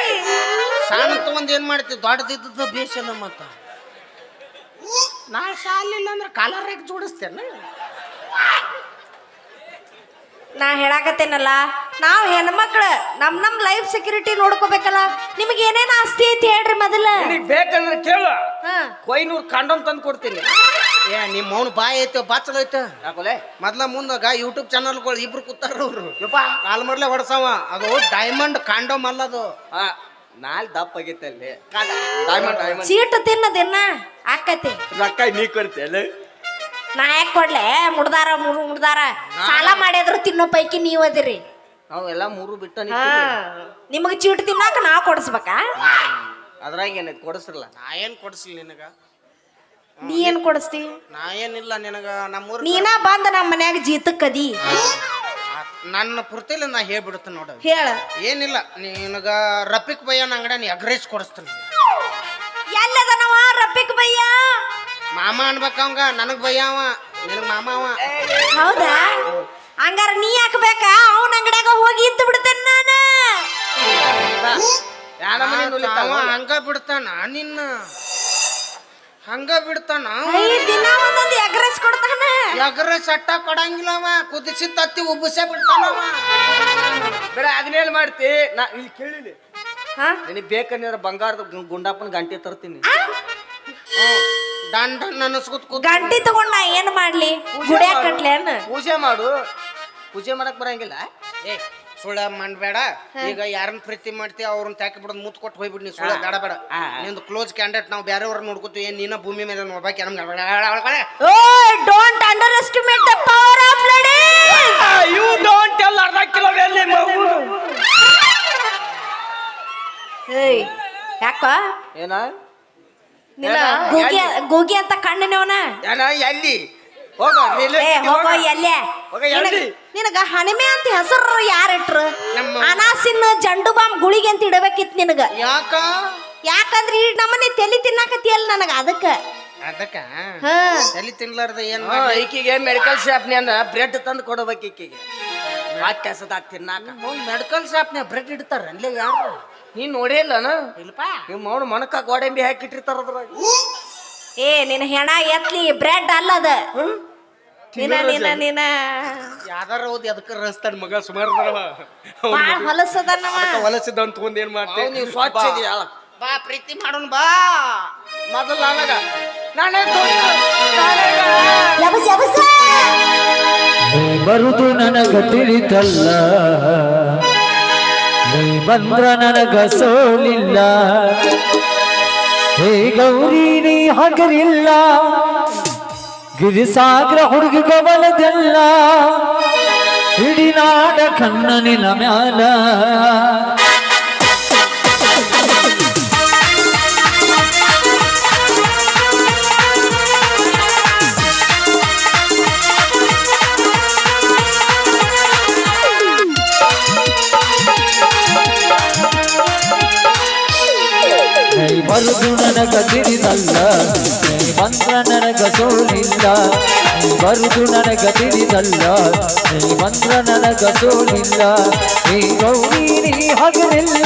ಸಣ್ಣ ತಗೊಂಡ್ ಏನ್ ಮಾಡ್ತಿ, ದೊಡ್ಡದಿದ್ದ ಬೇಸಲ್ಲ ಮತ್ತ ನಾಳೆ ಸಾಲಿಲ್ಲ ಅಂದ್ರೆ ಕಾಲರ್ ರೇಟ್ ಜೋಡಿಸ್ತೇನೆ. ನಾ ಹೇಳಾಕತ್ತೇನಲ್ಲ, ನಾವು ಹೆಣ್ಮಕ್ಳು ನಮ್ ಲೈಫ್ ಸೆಕ್ಯೂರಿಟಿ ನೋಡ್ಕೋಬೇಕಲ್ಲ. ನಿಮಗೆ ಏನೇನು ಆಸ್ತಿ ಐತಿ ಹೇಳ್ರಿ ಮೊದಲ. ನಿನಗ್ ಬೇಕಂದ್ರೆ ಕೇಳು, ಹಾ. ಕೊಯ್ನೂರು ಕಾಂಡೋಮ್ ತಂದು ಕೊಡ್ತೀನಿ. ಏ ನಿಮ್ಮ ಅವ್ನು ಬಾಯ್ ಐತೆ ಬಾಚಲ ಐತೆ ಯಾಕೋಲೆ ಮೊದ್ಲ ಮುಂದಾಗ ಯೂಟ್ಯೂಬ್ ಚಾನಲ್ಗಳು ಇಬ್ರು ಕೂತಾರ ಅವ್ರು. ಕಾಲ್ ಮರ್ಲೆ ಹೊಡ್ಸವ, ಅದು ಡೈಮಂಡ್ ಕಾಂಡೋಮ್ ಅಲ್ಲ ಅದು. ನಾಲ್ ದಪ್ಪ ಆಗೈತೆ ಅಲ್ಲಿ ಡೈಮಂಡ್ ಡೈಮಂಡ್ ಚೀಟ್ ತಿನ್ನದಿನ್ನ ಆಕತಿ. ರೊಕ್ಕ ನೀ ಕೊಡ್ತೀಯಲ್ಲ. ನಾ ಯಾಕೆ ಕೊಡ್ಲೆ? ಮುಡ್ದಾರ ಸಾಲ ಮಾಡಿದ್ರು ತಿನ್ನೋ ಪೈಕಿ ನೀವ್ ಅದಿರಿ. ನಾವೆಲ್ಲ ಮೂರು ಬಿಟ್ಟ ನಿಮಗ್ ಚೀಟ್ ತಿನ್ನಾಕ ನಾವ್ ಕೊಡಿಸ್ಬೇಕಾ? ಅದ್ರಾಗ ಏನೈತಿ ಕೊಡಿಸ್ರಲ್ಲ. ನಾ ಏನ್ ಕೊಡಿಸ್ಲಿ ನಿನಗ? ನೀ ಏನ್ ಕೊಡಿಸ್ತಿ? ನಾ ಏನಿಲ್ಲ ನಿನಗ. ನಮ್ಮೂರ್ ನೀನ ಬಂದ ನಮ್ಮ ಮನ್ಯಾಗ ಜೀತಕ್ಕದಿ ನನ್ನ ಪೂರ್ತಿಲಿ ನಾ ಹೇಳ್ಬಿಡ್ತೇನೆ ನೋಡ. ಹೇಳ. ಏನಿಲ್ಲ, ನಿನಗ ರಫಿಕ್ ಭಯ್ಯನ ಅಂಗಡಿ ನೀ ಎಗ್ರೈಸ್ ಕೊಡಿಸ್ತೀನಿ. ಎಲ್ಲದನವ ರಫಿಕ್ ಭಯ್ಯ? ಮಾಮ ಅನ್ಬೇಕ ಅವಂಗ, ನನಗ್ ಭಯ್ಯ ಅವ, ನಿನಗ್ ಮಾಮ ಅವ. ಹೌದಾ? ಹಂಗಾರ ನೀ ಹಾಕ್ಬೇಕಾ? ಅವನ ಅಂಗಡ್ಯಾಗ ಹೋಗಿ ಇದ್ದು ಬಿಡ್ತೇನೆ ನಾನು. ಅವ ಹಂಗ ಬಿಡ್ತಾನ ನಿನ್ನ, ಹಂಗ ಬಿಡ್ತಾನ. ದಿನ ಒಂದೊಂದು ಎಗ್ರೆಸ್ ಕೊಡ್ತಾನ. ಎಗ್ರೈಸ್ ಅಟ್ಟ ಕೊಡಂಗಿಲ್ಲ ಅವ, ಕುದಿಸಿ ತತ್ತಿ ಉಬ್ಬಸೆ ಬಿಡ್ತಾನವ. ಬೇಡ ಅದನ್ನೇನ್ ಮಾಡ್ತಿ? ನಾ ಇಲ್ಲಿ ಕೇಳಿಲಿ, ಹಾ? ನಿನಗೆ ಬೇಕಂದ್ರೆ ಬಂಗಾರದ ಗುಂಡಪ್ಪನ ಗಂಟೆ ತರ್ತೀನಿ. ಡನ್ ಡನ್ ಅನ್ನಿಸ್ಕೊತ್ ಕೂತ್ ಗಂಟಿ ತಗೊಂಡ ನಾ ಏನ್ ಮಾಡ್ಲಿ? ಗುಡಿಯಾಗ ಕಟ್ಲೆ ಅನ್ನ ಪೂಜೆ ಮಾಡು. ಪೂಜೆ ಮಾಡಕ್ ಬರಂಗಿಲ್ಲ. ಏ ಸುಳ್ಳ ಮಾಡ್ಬೇಡ. ಈಗ ಯಾರನ್ನ ಪ್ರೀತಿ ಮಾಡ್ತೀವಿ ಅವ್ರನ್ನ ತಾಕಿ ಬಿಡೋದು ಮುತ್ ಕೊಟ್ಟು ಹೋಗ್ಬಿಡ್. ನೀ ಸುಳ್ಳ ಬೇಡ ಬೇಡ. ನಿಂದು ಕ್ಲೋಸ್ ಕ್ಯಾಂಡಿಡೇಟ್, ನಾವು ಬೇರೆಯವ್ರ ನೋಡ್ಕೊತೀವಿ. ಏನ್ ನೀನ ಭೂಮಿ ಮೇಲೆ ನೋಡ್ಬೇಕು ಓಯ್, don't underestimate the power of ladies. You don't tell ಅರ್ಧ ಕಿಲೋ ಎಲ್ಲಿ ಏಯ್, ಯಾಕ ಏನ ನಿನ್ನ ಗೂಗಿ ಅಂತ ಕಣ್ಣಿನವನ? ಏನ ಎಲ್ಲಿ ಹೋಗ ಏ ಹೋಗೋ ಎಲ್ಲೇ. ಹೋಗ ಎಲ್ಲಿ? ನಿನಗ ಹಣಿಮೆ ಅಂತ ಹೆಸರು ಯಾರಿಟ್ರು? ನಮ್ಮ- ಅನಾಸಿನ ಜಂಡು ಬಾಂಬ್ ಗುಳಿಗೆ ಅಂತ ಇಡಬೇಕಿತ್ತು ನಿನಗ. ಯಾಕ? ಯಾಕಂದ್ರೆ ಈ ನಮ್ಮನೆ ತಲಿ ತಿನ್ನಾಕತಿಯಲ್ಲ ನನಗ ಅದಕ್ಕ. ಅದಕ್ಕ ಹಾ. ತಲೆ ತಿನ್ಲಾರ್ದ ಏನ್ ಈಕಿಗೆ ಮೆಡಿಕಲ್ ಶಾಪ್ನ್ಯಾನ ಬ್ರೆಡ್ ತಂದು ಕೊಡ್ಬೇಕು. ಈಕಿಗೆ ಹೊಟ್ಟೆ ಹಸದ ತಿನ್ನಾಕ. ಮೆಡಿಕಲ್ ಶಾಪ್ನ್ಯಾಗ ಬ್ರೆಡ್ ಇಡ್ತಾರ ಅಲ್ಲೇ ಯಾರು? ನೀನ್ ನೋಡಿಲ್ಲನ? ಇಲ್ಪ ನಿಮ್ಮ ಅವನು ಮನಕ ಗೋಡಂಬಿ ಹಾಕಿಟ್ಟಿರ್ತಾರ ಅದ್ರಾಗ. ಏ ನಿನ್ನ ಹೆಣ ಎತ್ಲಿ, ಬ್ರೆಡ್ ಅಲ್ಲದ. ನಿನ್ನ ಯಾವ್ದಾರ ಓದಿ ಅದಕ್ಕೆ ರಸ್ತಾನ ಮಗ ಸುಮಾರು ಬಾಳ ಹೊಲಸದನ್ನವ. ಹೊಲಸಿದ್ದ ಅಂತ ಒಂದ್ ಏನ್ ಮಾಡ್ತೇವೆ. ನೀವು ಸ್ವಚ್ಛ ಇದೆಯಾ? ಬಾ ಪ್ರೀತಿ ಮಾಡೋಣ ಬಾ. ಮೊದಲು ನನಗ ನಾನೇ ಯಬಸ್ ಯಬಸ್. ಬರುದು ನನಗ ತಿಳಿತಲ್ಲ, ನೀ ಬಂದ್ರ ನನಗ ಸೋಲಿಲ್ಲ. ಹೇ ಗೌರಿ ನೀ ಹಗರಿಲ್ಲ, ಗಿರಿಸಾಗರ ಹುಡುಗಿ ಗಮನದಲ್ಲ, ಇಡೀ ನಾಡ ಕಣ್ಣನಿನ ಮ್ಯಾಲ. ಬರುದು ನನಗ ತಿಳಿದಲ್ಲ, ನೀ ಬಂದ್ರ ನನಗ ಸೋಲಿಲ್ಲ. ಬರುದು ನನಗ ತಿಳಿದಲ್ಲ, ನೀ ಬಂದ್ರ ನನಗ ಸೋಲಿಲ್ಲ. ಈ ಗೌರಿ ನೀ ಹಗಲಿಲ್ಲ,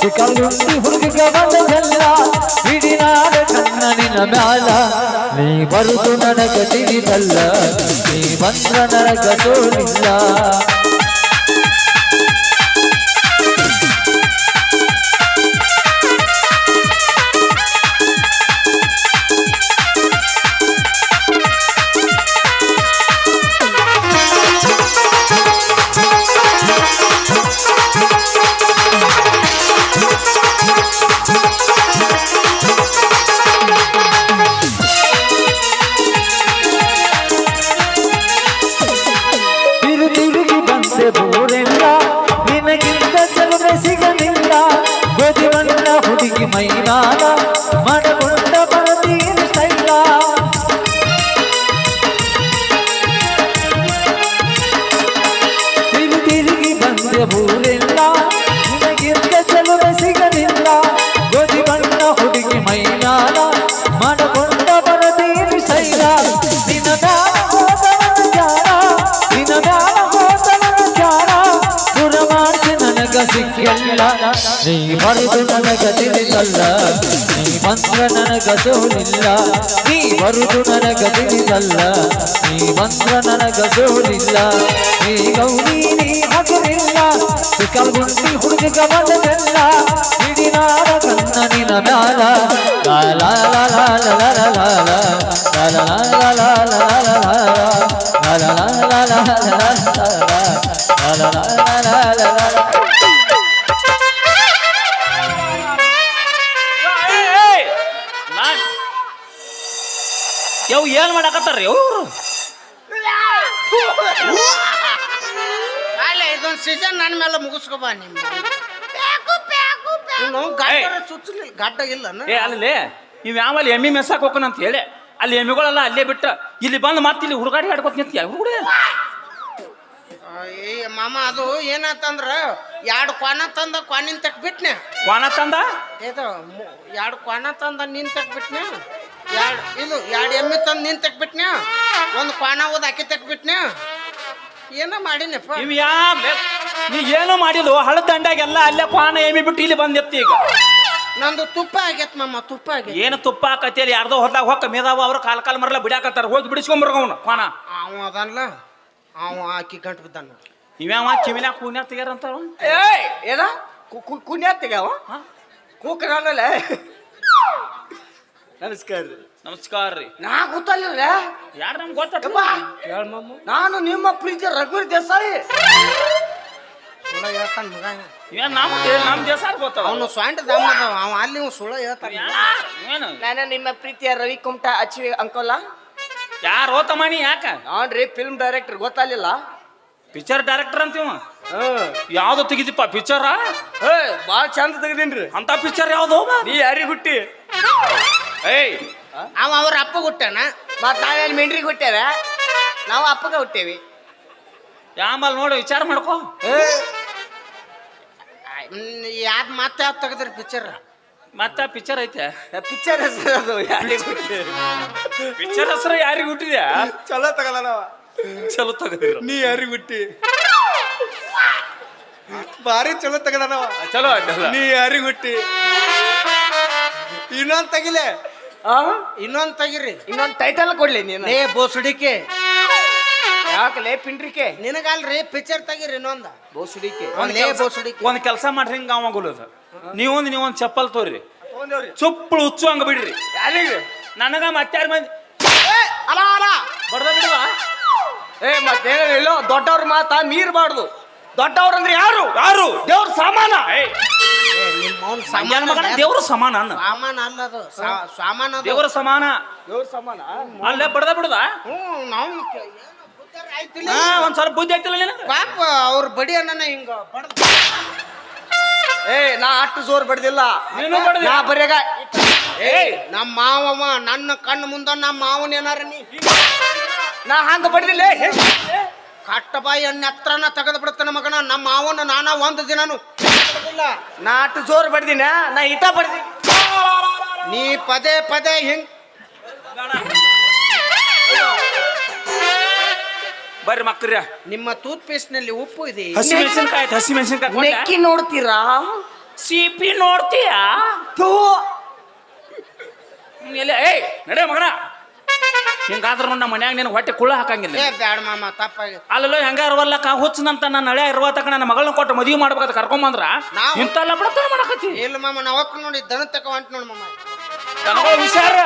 ಚಿಕ್ಕಲುಂಡಿ ಹುಡುಗ ಬಂದಲ್ಲ, ಇಡೀ ನಾಡ ಕಣ್ಣನಿನ ಮ್ಯಾಲ. ನೀ ಬರುದು ನನಗ ತಿಳಿದಲ್ಲ, ನೀ ಬಂದ್ರ ನನಗ ಸೋಲಿಲ್ಲ. ತಿರುಗಿ ಬಂದೆ ಬೋರೆಲ್ಲ, ನಿನಗಿಂತ ಚಲುವೆ ಸಿಗಲಿಲ್ಲ. ಗೋಧಿ ಬಣ್ಣ ಹುಡುಗಿ ಮೈನಾಲ, ಮನಗೊಂಡ ಬರತೀನ ಸ್ಟೈಲ. ತಿರುಗಿ ಬಂದೆ ಬೋರೆಲ್ಲ, ನಿನಗಿಂತ ಚಲುವೆ ಸಿಗಲಿಲ್ಲ. ಗೋಧಿ ಬಣ್ಣ ಹುಡುಗಿ ಮೈನಾಲ, ಮನಗೊಂಡ ಬರತೀನ ಸಿಗಲಿಲ್ಲ ನೀ ಬರುದು ನನಗ ತಿಳಿದಲ್ಲ ನೀ ಬಂದ್ರ ನನಗ ಸೋಲಿಲ್ಲ ನೀ ಬರುದು ನನಗ ತಿಳಿದಲ್ಲ ನೀ ಬಂದ್ರ ನನಗ ಸೋಲಿಲ್ಲ ನೀ ಗೌರಿ ನೀ ಹಗಲಿಲ್ಲ ಸಿಕ್ಕಲ್ಗುಂಡಿ ಹುಡುಗ ಬಂದೆಲ್ಲ ಹಿಡಿನಾರ ಕನ್ನ ನಿನ ಮ್ಯಾಲ ಲಾ ಲಾ ಲಾ ಲಾ ಲಾ ಲಾ ಲಾ ಲಾ ಲಾ ಲಾ ಲಾ ಯವ್ ಏನ್ ಮಾಡಕತ್ತಾರ್ರಿ ಅವ್ರು ಅಲ್ಲೇ ಇದೊಂದು ಸೀಸನ್ ನನ್ನ ಮೇಲೆ ಮುಗಿಸ್ಕೊಬಾ ನಿಮ್ಮ ಚುಚ್ಚಲಿಲ್ಲ ಗಡ್ಡ ಇಲ್ಲ ಏ ಅಲ್ಲಿ ಇವ್ ಯಾವಲ್ಲಿ ಎಮ್ಮಿ ಮೆಸ್ಸಾಕ್ ಹೋಗೋಣ ಅಂತ ಹೇಳಿ ಅಲ್ಲಿ ಎಮ್ಮಿಗಳೆಲ್ಲ ಅಲ್ಲೇ ಬಿಟ್ಟ ಇಲ್ಲಿ ಬಂದು ಮತ್ತೆ ಇಲ್ಲಿ ಹುಡುಗಾಡಿ ಆಡ್ಕೊತ ನಿಂತ ಹುಡುಗ ಏ ಮಾಮ ಅದು ಏನಾತಂದ್ರ ಎರಡು ಕ್ವಾನ ತಂದ ಕ್ವಾನಿನ್ ತಕ್ ಬಿಟ್ನೆ ಕ್ವಾನ ತಂದ ಇದು ಎರಡು ಕ್ವಾನ ತಂದ ನೀನ್ ತಕ್ ಬಿಟ್ನೆ ಎರಡು ಎಮ್ಮೆ ತಂದು ನೀನ್ ತಕ್ ಬಿಟ್ನೆ ಒಂದು ಕ್ವಾನ ಓದ್ ಅಕ್ಕಿ ತಕ್ ಬಿಟ್ನೆ ಏನೋ ಮಾಡಿನಪ್ಪ ಇವ್ ನೀ ಏನು ಮಾಡಿಲ್ಲ ಹಳದ ದಂಡಾಗೆಲ್ಲ ಅಲ್ಲೇ ಕ್ವಾನ ಎಮ್ಮಿ ಬಿಟ್ಟು ಇಲ್ಲಿ ಬಂದೆತ್ತಿ ಈಗ ನಂದು ತುಪ್ಪ ಆಗೈತ್ ಮಾಮ ತುಪ್ಪ ಆಗೈತಿ ಏನು ತುಪ್ಪ ಹಾಕತ್ತೇಳಿ ಯಾರ್ದೋ ಹೊಲ್ದಾಗ ಹೋಗ ಮೇದಾವ ಅವ್ರು ಕಾಲ್ ಮರಲ್ಲ ಬಿಡಾಕತ್ತಾರ ಹೋಗಿ ಬಿಡಿಸ್ಕೊಂಬರ್ಗ ಅವನು ಕ್ವಾನ ಅವ ಅದನ್ಲ ಅವ ಆಕಿ ಗಂಟು ಬಿದ್ದಾನ ಇವ್ಯಾವ ಕಿವಿನ್ಯಾಗ ಕೂನ್ಯಾಗ ತೆಗ್ಯಾರಂತ ಏಯ್ ಏನ ಕುಣ್ಯಾತಿಗವ ಕೂಕರಲ್ಲ ನಮಸ್ಕಾರ ರೀ ನಮಸ್ಕಾರ ರೀ ನಾ ಗೊತ್ತಲ್ಲ ಯಾರು ನಮ್ಗೆ ಗೊತ್ತ ನಾನು ನಿಮ್ಮ ಪ್ರೀತಿ ರಘುವೀರ್ ದೇಸಾಯಿ ಸುಳ್ಳ ಹೇಳ್ತಾನ ಮಗ ಏನ್ ನಮ್ ದೇಶ ಗೊತ್ತ ಅವನು ಸ್ವಾಂಟ ದಮ್ಮದವ ಅವ ಅಲ್ಲಿ ಸುಳ್ಳ ಹೇಳ್ತಾನ ಏನು ನಾನು ನಿಮ್ಮ ಪ್ರೀತಿಯ ರವಿ ಕುಮಟಾ ಅಚ್ಚಿ ಅಂಕೋಲ ಯಾರು ಹೋತಮಾನಿ ಯಾಕ ನಾನ್ರಿ ಫಿಲ್ಮ್ ಡೈರೆಕ್ಟರ್ ಗೊತ್ತಾಗಲಿಲ್ಲ ಪಿಕ್ಚರ್ ಡೈರೆಕ್ಟರ್ ಅಂತೀವ ಯಾವ್ದು ತೆಗಿದಿಪ್ಪ ಪಿಕ್ಚರ ಭಾಳ ಚಂದ ತೆಗ್ದೀನ್ರಿ ಅಂತ ಪಿಕ್ಚರ್ ಯಾವ್ದು ನೀ ಯಾರಿಗೆ ಹುಟ್ಟಿ ಏಯ್ ಅವ ಅವ್ರ ಅಪ್ಪ ಹುಟ್ಟಾನ ಮತ್ ನಾವೇನು ಮೆಂಡ್ರಿಗೆ ಹುಟ್ಟೇವೆ ನಾವು ಅಪ್ಪಗ ಹುಟ್ಟೇವಿ ಆಮೇಲೆ ನೋಡಿ ವಿಚಾರ ಮಾಡ್ಕೋ ಯಾವ್ದು ಮತ್ತೆ ಯಾವ್ದು ತೆಗದ್ರಿ ಪಿಕ್ಚರ್ ಮತ್ತೆ ಪಿಕ್ಚರ್ ಐತೆ ಪಿಕ್ಚರ್ ಹೆಸರು ಅದು ಯಾರಿಗೆ ಹುಟ್ಟಿ ಪಿಕ್ಚರ್ ಹೆಸರು ಯಾರಿಗೆ ಹುಟ್ಟಿದ್ಯಾ ಚಲೋ ತಗದಾನ ಚಲೋ ತಗದಿರ ನೀ ಯಾರಿಗೆ ಹುಟ್ಟಿ ಭಾರಿ ಚಲೋ ತಗದಾನವ ಚಲೋ ಆಯ್ತಲ್ಲ ನೀ ಯಾರಿಗೆ ಹುಟ್ಟಿ ಇನ್ನೊಂದ್ ತಗಿಲೆ ಇನ್ನೊಂದ್ ತೆಗಿರಿ ಇನ್ನೊಂದು ಟೈಟಲ್ ಕೊಡ್ಲಿ ನೀನು ಲೇ ಬೋಸುಡಿಕೆ ಯಾಕಲೇ ಪಿಂಡ್ರಿಕೆ ನಿನಗಲ್ರಿ ಪಿಕ್ಚರ್ ತೆಗಿರಿ ಇನ್ನೊಂದ ಬೋಸುಡಿಕೆ ಲೇ ಬೋಸುಡಿಕೆ ಒಂದ್ ಕೆಲಸ ಮಾಡ್ರಿ ಹಿಂಗ ಅವಾಗುಲದ ನೀವೊಂದ್ ಚಪ್ಪಲ್ ತೋರಿ ಚುಪ್ಪಳು ಹುಚ್ಚು ಹಂಗ ಬಿಡ್ರಿ ಯಾರಿಗೆ ನನಗ ಮತ್ತಾರ ಮಂದಿ ಅಲ ಅಲ ಬರ್ದ ಬಿಡುವ ಮತ್ತೇನ ಹೇಳೋ ದೊಡ್ಡವ್ರ ಮಾತ ಮೀರ್ಬಾರ್ದು ದೊಡ್ಡವ್ರಂದ್ರೆ ಯಾರು ಯಾರು ದೇವ್ರ ಸಾಮಾನ ನಿಮ್ಮ ಸಂಜಾನ ಮಗನ ದೇವ್ರ ಸಮಾನ ಅನ್ನ ಸಾಮಾನ ಅಲ್ಲದು ಸಾಮಾನ ಅದು. ದೇವ್ರ ಸಮಾನ ದೇವ್ರ ಸಮಾನ ಅಲ್ಲೇ ಬಡ್ದ ಬಿಡುದ ನಾವು ಆಯ್ತಿಲ್ಲ ಒಂದ್ ಸ್ವಲ್ಪ ಬುದ್ಧಿ ಆಗ್ತಿಲ್ಲ ನಿನಗ ಪಾಪ ಅವ್ರ ಬಡಿ ಅನ್ನ ಹಿಂಗ ಬಡ್ದ ನಾ ಅಷ್ಟು ಜೋರ್ ಬಡ್ದಿಲ್ಲ ನೀನು ಬಡ್ದಿ. ನಾ ಬರೆಗ ನಮ್ಮ ಮಾವವ ನನ್ನ ಕಣ್ಣು ಮುಂದ ನಮ್ಮ ಮಾವನ ಏನಾರ ನೀ ನಾ ಹಂಗ ಬಡ್ದಿಲ್ಲ ಕಟ್ಟ ಬಾಯಿ ಹತ್ರನ ತೆಗೆದು ಬಿಡ್ತಾನ ಮಗನ ನಮ್ಮ ಮಾವನ ನಾನ ಒಂದು ದಿನನು ನಾ ಅಷ್ಟು ಜೋರ್ ಬಡ್ದಿನ ನಾ ಇಟ ಬಡ್ದಿ ನೀ ಪದೇ ಪದೇ ಹಿಂಗ್ ಬರ್ರಿ ಮಕ್ಕಳ್ರ ನಿಮ್ಮ ಟೂತ್ ಪೇಸ್ಟ್ ನಲ್ಲಿ ಉಪ್ಪು ಇದೆ ಹಸಿ ಮೆಣಸಿನ್ಕಾಯಿ ನೆಕ್ಕಿ ನೋಡ್ತೀರಾ ಸಿಪಿ ನೋಡ್ತೀಯಾ ಥೂ ಏಯ್ ನಡೆ ಮಗನ ಹಿಂಗಾದ್ರ ನಮ್ಮ ಮನ್ಯಾಗ ನಿನ್ ಹೊಟ್ಟೆ ಕುಳ್ಳ ಹಾಕಂಗಿಲ್ಲ ಏ ಬ್ಯಾಡ ಮಾಮ ತಪ್ಪಾಗಿ ಅಲ್ಲೋ ಹೆಂಗ ಇರ್ವಲ್ಲಕ್ಕ ಹುಚ್ಚನಂತ ನನ್ನ ಹಳೆ ಇರ್ವತಕ್ಕ ನನ್ನ ಮಗಳನ್ನ ಕೊಟ್ಟು ಮದುವೆ ಮಾಡ್ಬೇಕಂತ ಕರ್ಕೊಂಬಂದ್ರ ನಾವು- ಇಂತಲ್ಲ ಬಿಡತ್ತ ಮಾಡಕತ್ತಿ ಇಲ್ಲ ಮಾಮ ನಾವಕ್ಕ ನೋಡಿ ದನ ತಕ ಹೊಂಟ್ ನೋಡಿ ಮಾಮ ನನಗಳು ಹುಷಾರ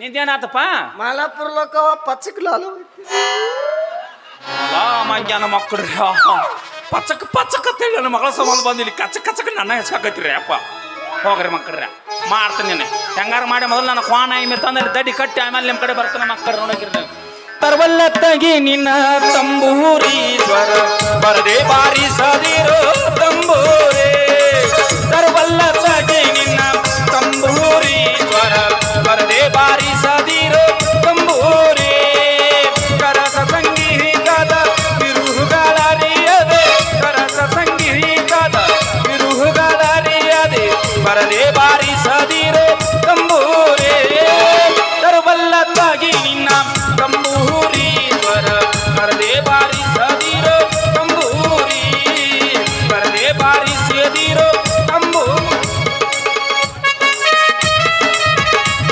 ನಿಂದೇನಾತಪ್ಪ ಮಾಲಾಪುರ ಲೋಕವ ಪಚ್ಚಕ್ಲಾಲು ಮಂಗ್ಯಾನ ಮಕ್ಕಳ್ರಿ ಪಚ್ಚಕ್ ಅಂತೇಳಿ ನನ್ನ ಮಗಳ ಸಂಬಂಧ ಬಂದಿಲ್ಲಿ ಕಚ್ಚಕ್ ನನ್ನ ಹೆಚ್ಕಾಕತ್ತೀರಿ ಅಪ್ಪ ಹೋಗ್ರಿ ಮಕ್ಕಳ್ರಿ ಮಾಡ್ತೀನಿ ನೀನು ಹೆಂಗಾರ ಮಾಡಿ ಮೊದಲು ನನ್ನ ಕ್ವಾನ ಇಮೆ ತಂದಲ್ಲಿ ದಡ್ಡಿ ಕಟ್ಟಿ ಆಮೇಲೆ ನಿಮ್ಮ ಕಡೆ ಬರ್ತಾನೆ ಮಕ್ಕಳು ನೋಡಕಿರಿ ತರ್ವಲ್ಲ ತಗಿ ನಿನ್ನ ತಂಬೂರಿ ಸ್ವರ ಬರದೆ ಬಾರಿಸದಿರೋ ತಂಬೂರೇ ತರ್ವಲ್ಲ ತಗಿ ನಿನ್ನ ತಂಬೂರಿ ಸ್ವರ ಬರದೆ ಬಾರಿಸದಿರೋ ತಂಬೂರೇ ಕರಸ ಸಂಗೀತದ ಬಿರುಹುಗಳರಿಯದೆ ಕರಸ ಸಂಗೀತದ ಬಿರುಹುಗಳರಿಯದೆ ಬರದೆ ಬಾರಿಸದಿರೋ